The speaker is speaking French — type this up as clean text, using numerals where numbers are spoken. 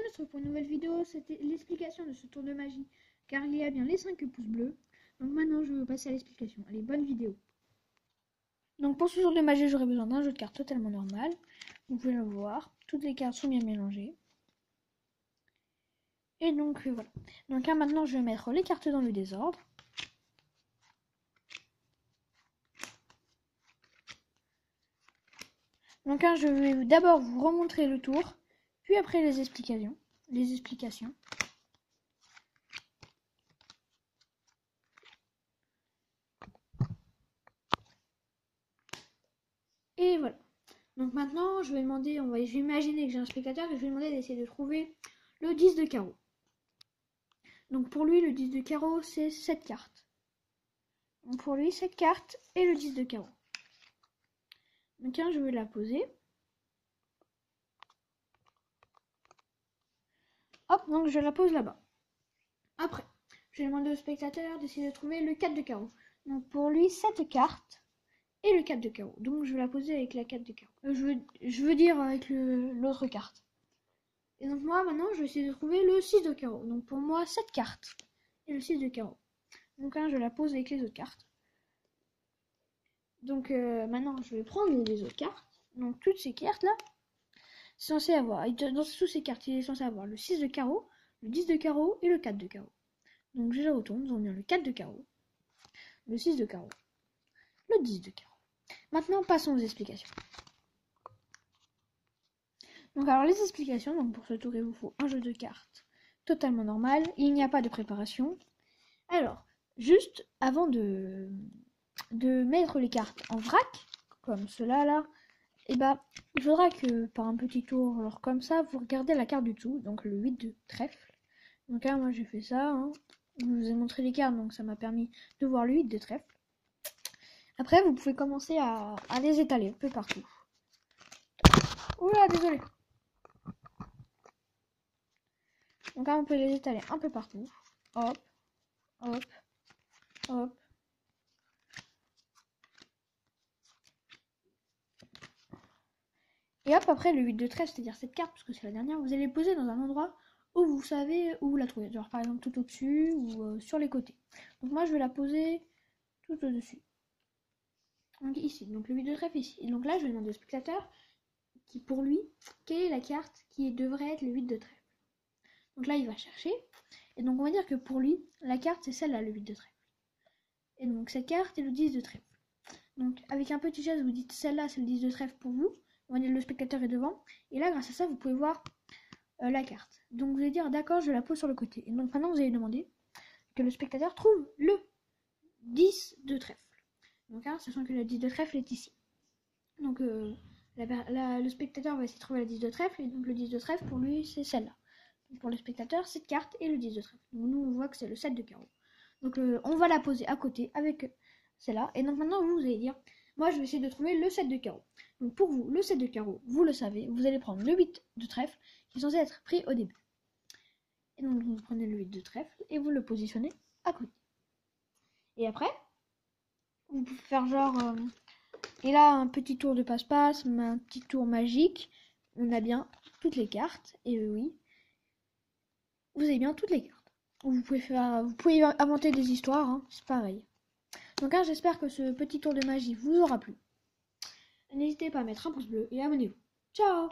on se retrouve pour une nouvelle vidéo. C'était l'explication de ce tour de magie, car il y a bien les 5 pouces bleus. Donc maintenant, je vais passer à l'explication. Allez, bonne vidéo. Donc pour ce tour de magie, j'aurai besoin d'un jeu de cartes totalement normal. Vous pouvez le voir. Toutes les cartes sont bien mélangées. Et donc voilà. Donc là, maintenant, je vais mettre les cartes dans le désordre. Donc là, je vais d'abord vous remontrer le tour, puis après les explications. Et voilà. Donc maintenant, je vais imaginer que j'ai un spectateur et je vais demander d'essayer de trouver le 10 de carreau. Donc pour lui, le 10 de carreau, c'est cette carte. Donc pour lui, cette carte et le 10 de carreau. Donc je vais la poser. Hop, donc je la pose là-bas. Après, je vais demander au spectateur d'essayer de trouver le 4 de carreau. Donc pour lui, cette carte et le 4 de carreau. Donc je vais la poser avec la 4 de carreau. Je veux dire avec l'autre carte. Et donc moi, maintenant, je vais essayer de trouver le 6 de carreau. Donc pour moi, cette carte et le 6 de carreau. Donc là, je la pose avec les autres cartes. Donc maintenant, je vais prendre les autres cartes. Donc toutes ces cartes-là, c'est censé avoir, dans toutes ces cartes, il est censé avoir le 6 de carreau, le 10 de carreau et le 4 de carreau. Donc je les retourne, nous avons bien le 4 de carreau, le 6 de carreau, le 10 de carreau. Maintenant, passons aux explications. Donc alors les explications, donc pour ce tour, il vous faut un jeu de cartes totalement normal. Il n'y a pas de préparation. Alors, juste avant de mettre les cartes en vrac, comme cela là, et il faudra que par un petit tour, alors comme ça, vous regardez la carte du dessous, donc le 8 de trèfle. Donc là, moi j'ai fait ça, hein. Je vous ai montré les cartes, donc ça m'a permis de voir le 8 de trèfle. Après, vous pouvez commencer à les étaler un peu partout. Oula, désolé. Donc là, on peut les étaler un peu partout. Hop, hop, hop. Et hop, après le 8 de trèfle, c'est-à-dire cette carte, parce que c'est la dernière, vous allez poser dans un endroit où vous savez où la trouver. Genre par exemple tout au-dessus ou sur les côtés. Donc moi, je vais la poser tout au-dessus. Donc ici, donc le 8 de trèfle ici. Et donc là, je vais demander au spectateur, qui pour lui, quelle est la carte qui devrait être le 8 de trèfle. Donc là, il va chercher. Et donc on va dire que pour lui, la carte, c'est celle-là, le 8 de trèfle. Et donc cette carte est le 10 de trèfle. Donc avec un petit geste, vous dites celle-là, c'est le 10 de trèfle pour vous. On va dire le spectateur est devant. Et là, grâce à ça, vous pouvez voir la carte. Donc vous allez dire d'accord, je la pose sur le côté. Et donc maintenant, vous allez demander que le spectateur trouve le 10 de trèfle. Donc là, sachant que le 10 de trèfle est ici. Donc le spectateur va essayer de trouver le 10 de trèfle. Et donc le 10 de trèfle, pour lui, c'est celle-là. Pour le spectateur, cette carte et le 10 de trèfle. Donc nous, on voit que c'est le 7 de carreau. Donc on va la poser à côté avec celle-là. Et donc maintenant, vous allez dire, moi, je vais essayer de trouver le 7 de carreau. Donc pour vous, le 7 de carreau, vous le savez, vous allez prendre le 8 de trèfle qui est censé être pris au début. Et donc vous prenez le 8 de trèfle et vous le positionnez à côté. Et après, vous pouvez faire genre... et là, un petit tour de passe-passe, un petit tour magique. On a bien toutes les cartes. Et oui, vous avez bien toutes les cartes. Vous pouvez inventer des histoires, hein, c'est pareil. Donc là, j'espère que ce petit tour de magie vous aura plu. N'hésitez pas à mettre un pouce bleu et abonnez-vous. Ciao!